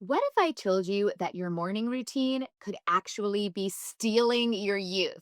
What if I told you that your morning routine could actually be stealing your youth?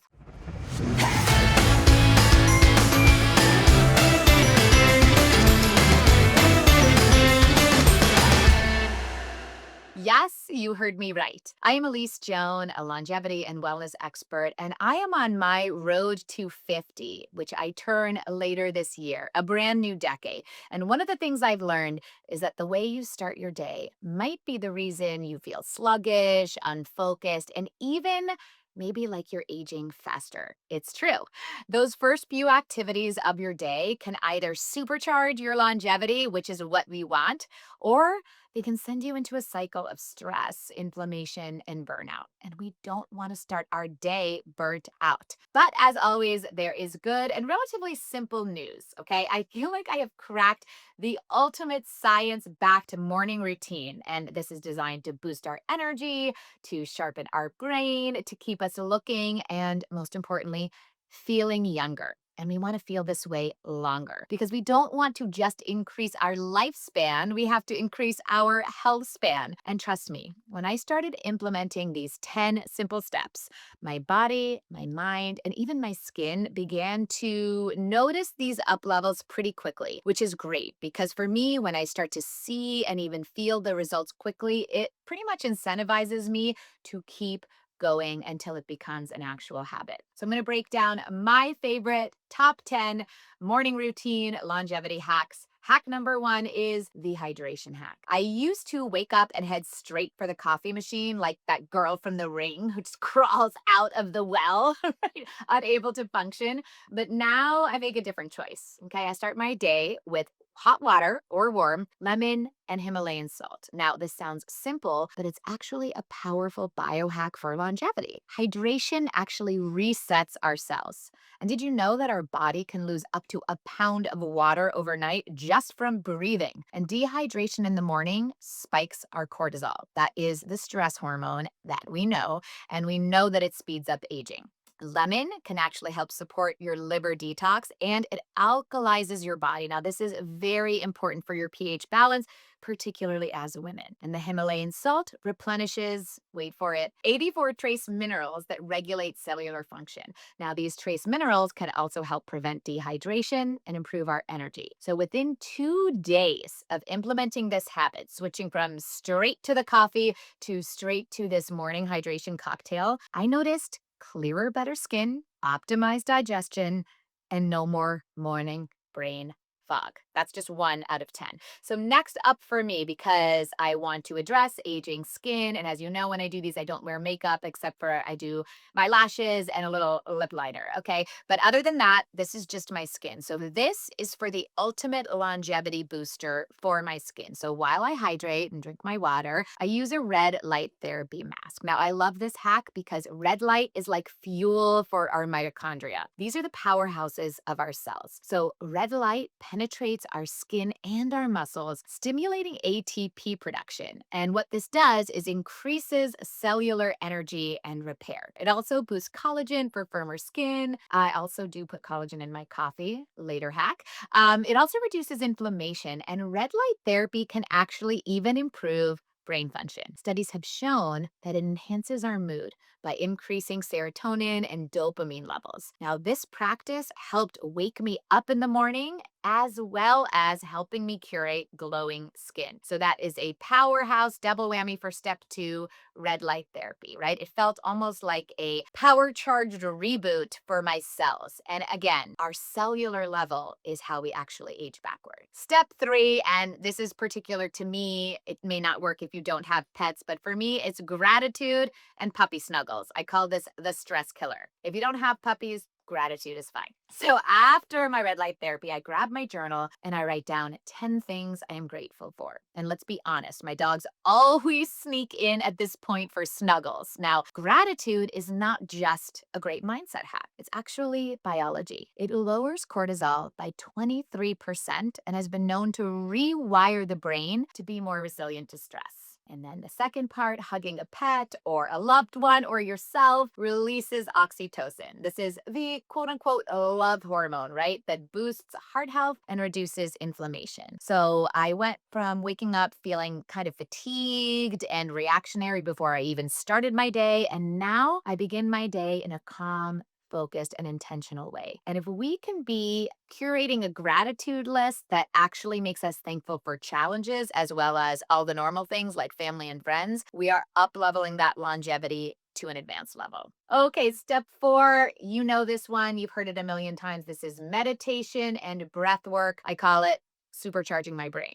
Yes, you heard me right. I am Elise Joan, a longevity and wellness expert, and I am on my road to 50, which I turn later this year, a brand new decade. And one of the things I've learned is that the way you start your day might be the reason you feel sluggish, unfocused, and even maybe like you're aging faster. It's true. Those first few activities of your day can either supercharge your longevity, which is what we want, or they can send you into a cycle of stress, inflammation, and burnout. And we don't want to start our day burnt out. But as always, there is good and relatively simple news. Okay. I feel like I have cracked the ultimate science backed morning routine. And this is designed to boost our energy, to sharpen our brain, to keep us looking, and most importantly, feeling younger. And we want to feel this way longer because we don't want to just increase our lifespan. We have to increase our health span. And trust me, when I started implementing these 10 simple steps, my body, my mind, and even my skin began to notice these up levels pretty quickly, which is great because for me, when I start to see and even feel the results quickly, it pretty much incentivizes me to keep going until it becomes an actual habit. So I'm going to break down my favorite top 10 morning routine longevity hacks. Hack number one is the hydration hack. I used to wake up and head straight for the coffee machine, like that girl from The Ring who just crawls out of the well, right? Unable to function. But now I make a different choice. Okay. I start my day with hot water or warm, lemon, and Himalayan salt. Now, this sounds simple, but it's actually a powerful biohack for longevity. Hydration actually resets our cells. And did you know that our body can lose up to a pound of water overnight just from breathing? And dehydration in the morning spikes our cortisol. That is the stress hormone that we know, and we know that it speeds up aging. Lemon can actually help support your liver detox and it alkalizes your body. Now, this is very important for your pH balance, particularly as women. And the Himalayan salt replenishes, wait for it, 84 trace minerals that regulate cellular function. Now, these trace minerals can also help prevent dehydration and improve our energy. So, within 2 days of implementing this habit, switching from straight to the coffee to straight to this morning hydration cocktail, I noticed clearer, better skin, optimized digestion, and no more morning brain fog. That's just 1 out of 10. So, next up for me, because I want to address aging skin. And as you know, when I do these, I don't wear makeup except for I do my lashes and a little lip liner. Okay. But other than that, this is just my skin. So, this is for the ultimate longevity booster for my skin. So, while I hydrate and drink my water, I use a red light therapy mask. Now, I love this hack because red light is like fuel for our mitochondria. These are the powerhouses of our cells. So, red light penetrates our skin and our muscles, stimulating ATP production. And what this does is increases cellular energy and repair. It also boosts collagen for firmer skin. I also do put collagen in my coffee, later hack. It also reduces inflammation, and red light therapy can actually even improve brain function. Studies have shown that it enhances our mood by increasing serotonin and dopamine levels. Now, this practice helped wake me up in the morning as well as helping me curate glowing skin. So, that is a powerhouse double whammy for step two, red light therapy, right? It felt almost like a power charged reboot for my cells. And again, our cellular level is how we actually age backward. Step three, and this is particular to me, it may not work if you don't have pets, but for me, it's gratitude and puppy snuggles. I call this the stress killer. If you don't have puppies, gratitude is fine. So after my red light therapy, I grab my journal and I write down 10 things I am grateful for. And let's be honest, my dogs always sneak in at this point for snuggles. Now, gratitude is not just a great mindset hack. It's actually biology. It lowers cortisol by 23% and has been known to rewire the brain to be more resilient to stress. And then the second part, hugging a pet or a loved one or yourself, releases oxytocin. This is the quote unquote love hormone, right? That boosts heart health and reduces inflammation. So I went from waking up feeling kind of fatigued and reactionary before I even started my day. And now I begin my day in a calm, focused and intentional way. And if we can be curating a gratitude list that actually makes us thankful for challenges as well as all the normal things like family and friends, we are up leveling that longevity to an advanced level. Okay, step 4, you know this one, you've heard it a million times. This is meditation and breath work. I call it supercharging my brain.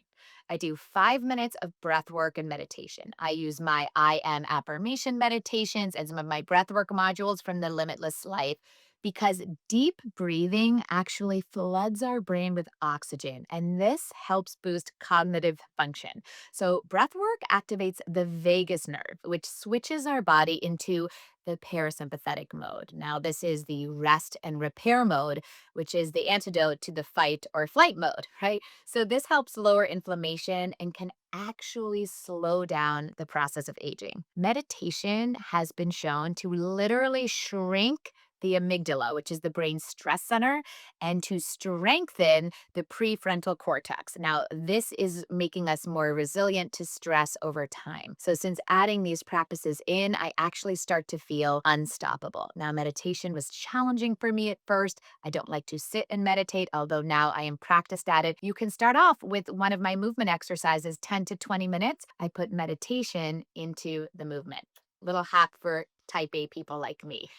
I do 5 minutes of breath work and meditation. I use my I am affirmation meditations and some of my breath work modules from the Limitless Life because deep breathing actually floods our brain with oxygen, and this helps boost cognitive function. So, breath work activates the vagus nerve, which switches our body into the parasympathetic mode. Now, this is the rest and repair mode, which is the antidote to the fight or flight mode, right? So, this helps lower inflammation and can actually slow down the process of aging. Meditation has been shown to literally shrink the amygdala, which is the brain's stress center, and to strengthen the prefrontal cortex. Now, this is making us more resilient to stress over time. So, since adding these practices in, I actually start to feel unstoppable. Now, meditation was challenging for me at first. I don't like to sit and meditate, although now I am practiced at it. You can start off with one of my movement exercises, 10 to 20 minutes. I put meditation into the movement. Little hack for type A people like me.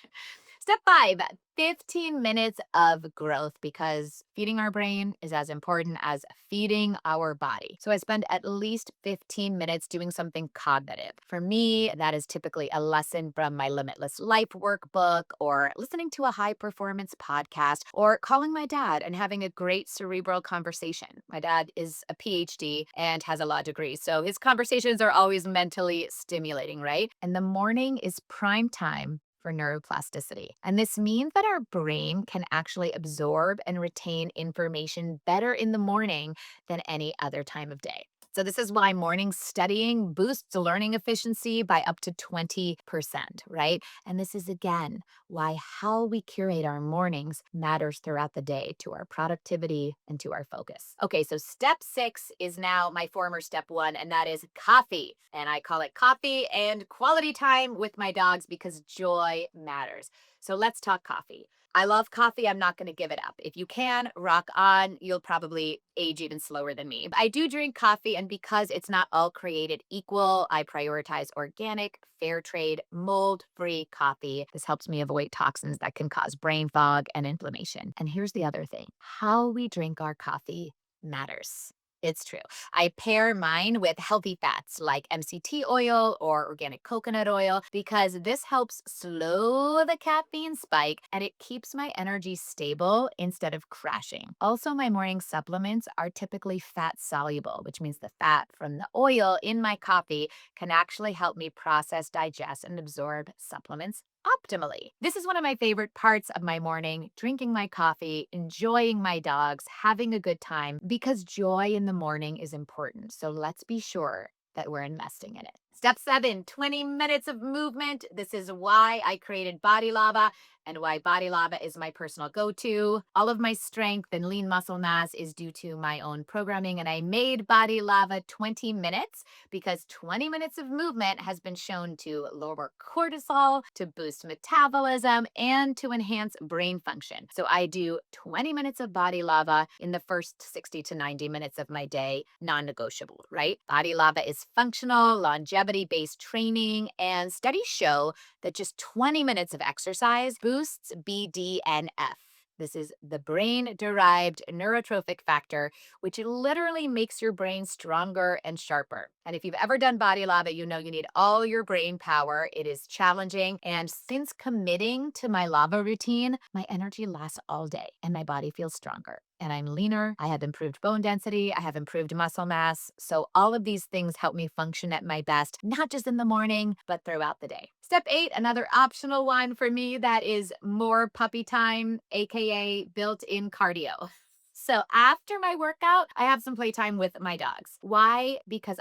Step 5, 15 minutes of growth because feeding our brain is as important as feeding our body. So I spend at least 15 minutes doing something cognitive. For me, that is typically a lesson from my Limitless Life workbook or listening to a high performance podcast or calling my dad and having a great cerebral conversation. My dad is a PhD and has a law degree, so his conversations are always mentally stimulating, right? And the morning is prime time for neuroplasticity. And this means that our brain can actually absorb and retain information better in the morning than any other time of day. So, this is why morning studying boosts learning efficiency by up to 20%, right? And this is again why how we curate our mornings matters throughout the day to our productivity and to our focus. Okay, so step 6 is now my former step 1, and that is coffee. And I call it coffee and quality time with my dogs because joy matters. So, let's talk coffee. I love coffee. I'm not going to give it up. If you can, rock on. You'll probably age even slower than me. I do drink coffee, and because it's not all created equal, I prioritize organic, fair trade, mold free coffee. This helps me avoid toxins that can cause brain fog and inflammation. And here's the other thing, how we drink our coffee matters. It's true. I pair mine with healthy fats like MCT oil or organic coconut oil because this helps slow the caffeine spike and it keeps my energy stable instead of crashing. Also, my morning supplements are typically fat soluble, which means the fat from the oil in my coffee can actually help me process, digest, and absorb supplements optimally. This is one of my favorite parts of my morning, drinking my coffee, enjoying my dogs, having a good time, because joy in the morning is important. So let's be sure that we're investing in it. Step 7, 20 minutes of movement. This is why I created Body Lava and why Body Lava is my personal go-to. All of my strength and lean muscle mass is due to my own programming, and I made Body Lava 20 minutes because 20 minutes of movement has been shown to lower cortisol, to boost metabolism, and to enhance brain function. So I do 20 minutes of Body Lava in the first 60 to 90 minutes of my day, non-negotiable, right? Body Lava is functional, longevity-based training, and studies show that just 20 minutes of exercise boosts BDNF. This is the brain derived neurotrophic factor, which literally makes your brain stronger and sharper. And if you've ever done Body Lava, you know you need all your brain power. It is challenging. And since committing to my lava routine, my energy lasts all day and my body feels stronger. And I'm leaner. I have improved bone density. I have improved muscle mass. So all of these things help me function at my best, not just in the morning, but throughout the day. Step 8, another optional one for me that is more puppy time, AKA built-in cardio. So after my workout, I have some playtime with my dogs. Why? Because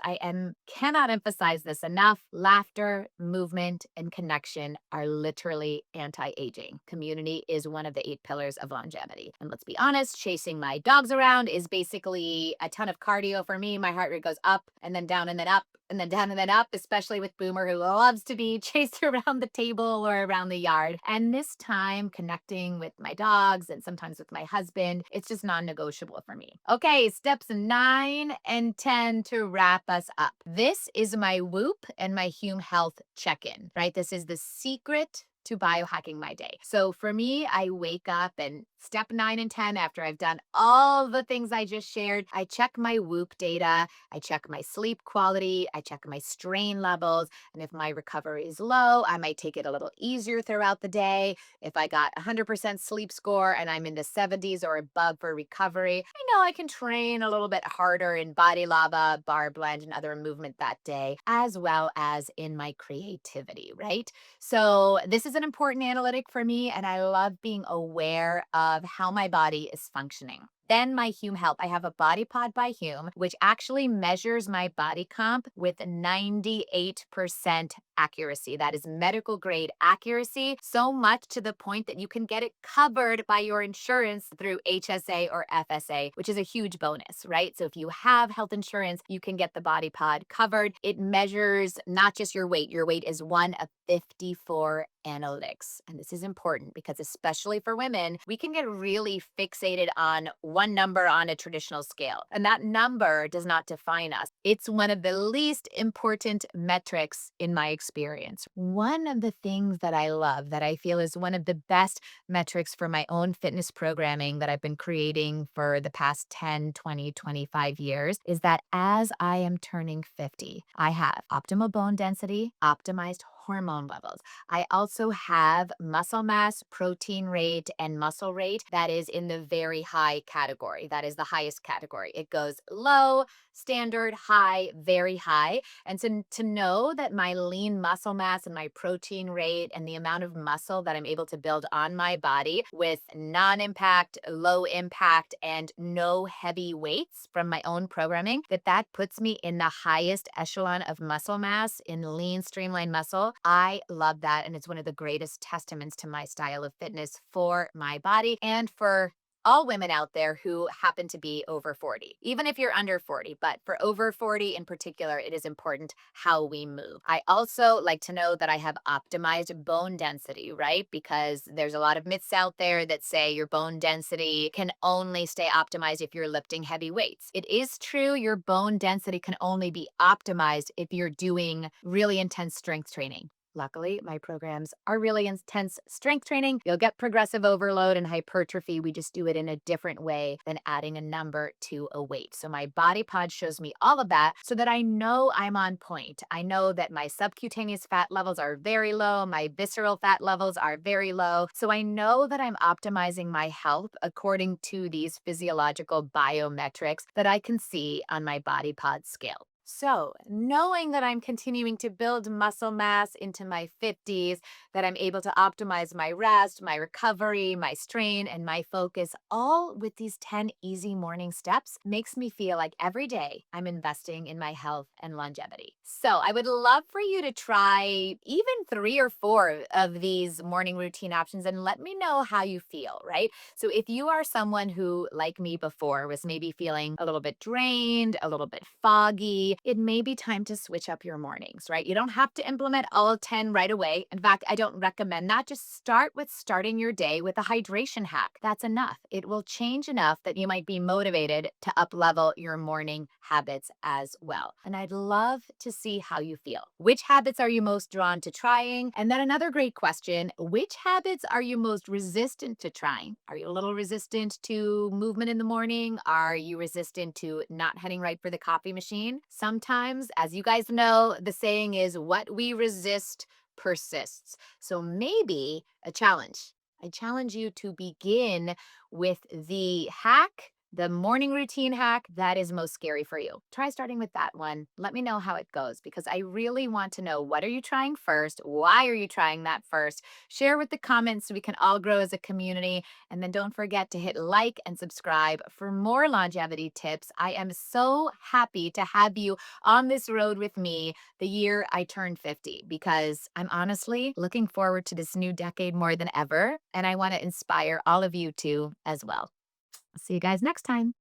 cannot emphasize this enough. Laughter, movement, and connection are literally anti-aging. Community is one of the 8 pillars of longevity. And let's be honest, chasing my dogs around is basically a ton of cardio for me. My heart rate goes up and then down and then up and then down and then up, especially with Boomer, who loves to be chased around the table or around the yard. And this time connecting with my dogs and sometimes with my husband, it's just non-negotiable for me. Okay, steps 9 and 10 to wrap us up. This is my Whoop and my Hume Health check-in, right? This is the secret to biohacking my day. So for me, I wake up and step 9 and 10, after I've done all the things I just shared, I check my Whoop data, I check my sleep quality, I check my strain levels, and if my recovery is low, I might take it a little easier throughout the day. If I got 100% sleep score and I'm in the 70s or above for recovery, I know I can train a little bit harder in body lava, bar blend, and other movement that day, as well as in my creativity, right? So this is an important analytic for me, and I love being aware of how my body is functioning. Then my Hume Health. I have a Body Pod by Hume, which actually measures my body comp with 98% accuracy. That is medical grade accuracy, so much to the point that you can get it covered by your insurance through HSA or FSA, which is a huge bonus, right? So if you have health insurance, you can get the Body Pod covered. It measures not just your weight. Your weight is one of 54 analytics. And this is important because, especially for women, we can get really fixated on one number on a traditional scale. And that number does not define us. It's one of the least important metrics in my experience. One of the things that I love, that I feel is one of the best metrics for my own fitness programming that I've been creating for the past 10, 20, 25 years, is that as I am turning 50, I have optimal bone density, optimized hormone levels. I also have muscle mass, protein rate, and muscle rate that is in the very high category. That is the highest category. It goes low, standard, high, very high. And so to know that my lean muscle mass and my protein rate and the amount of muscle that I'm able to build on my body with non-impact, low impact, and no heavy weights from my own programming, that puts me in the highest echelon of muscle mass in lean, streamlined muscle. I love that. And it's one of the greatest testaments to my style of fitness for my body and for all women out there who happen to be over 40, even if you're under 40, but for over 40 in particular, it is important how we move. I also like to know that I have optimized bone density, right? Because there's a lot of myths out there that say your bone density can only stay optimized if you're lifting heavy weights. It is true, your bone density can only be optimized if you're doing really intense strength training. Luckily, my programs are really intense strength training. You'll get progressive overload and hypertrophy. We just do it in a different way than adding a number to a weight. So my body pod shows me all of that so that I know I'm on point. I know that my subcutaneous fat levels are very low. My visceral fat levels are very low. So I know that I'm optimizing my health according to these physiological biometrics that I can see on my body pod scale. So, knowing that I'm continuing to build muscle mass into my 50s, that I'm able to optimize my rest, my recovery, my strain, and my focus, all with these 10 easy morning steps, makes me feel like every day I'm investing in my health and longevity. So, I would love for you to try even 3 or 4 of these morning routine options and let me know how you feel, right? So, if you are someone who, like me before, was maybe feeling a little bit drained, a little bit foggy, it may be time to switch up your mornings, right? You don't have to implement all 10 right away. In fact, I don't recommend that. Just start with starting your day with a hydration hack. That's enough. It will change enough that you might be motivated to up level your morning habits as well. And I'd love to see how you feel. Which habits are you most drawn to trying? And then another great question, which habits are you most resistant to trying? Are you a little resistant to movement in the morning? Are you resistant to not heading right for the coffee machine? Sometimes, as you guys know, the saying is what we resist persists. So maybe a challenge. I challenge you to begin with the hack The morning routine hack that is most scary for you. Try starting with that one. Let me know how it goes because I really want to know, what are you trying first? Why are you trying that first? Share with the comments so we can all grow as a community. And then don't forget to hit like and subscribe for more longevity tips. I am so happy to have you on this road with me the year I turned 50, because I'm honestly looking forward to this new decade more than ever. And I want to inspire all of you too as well. See you guys next time.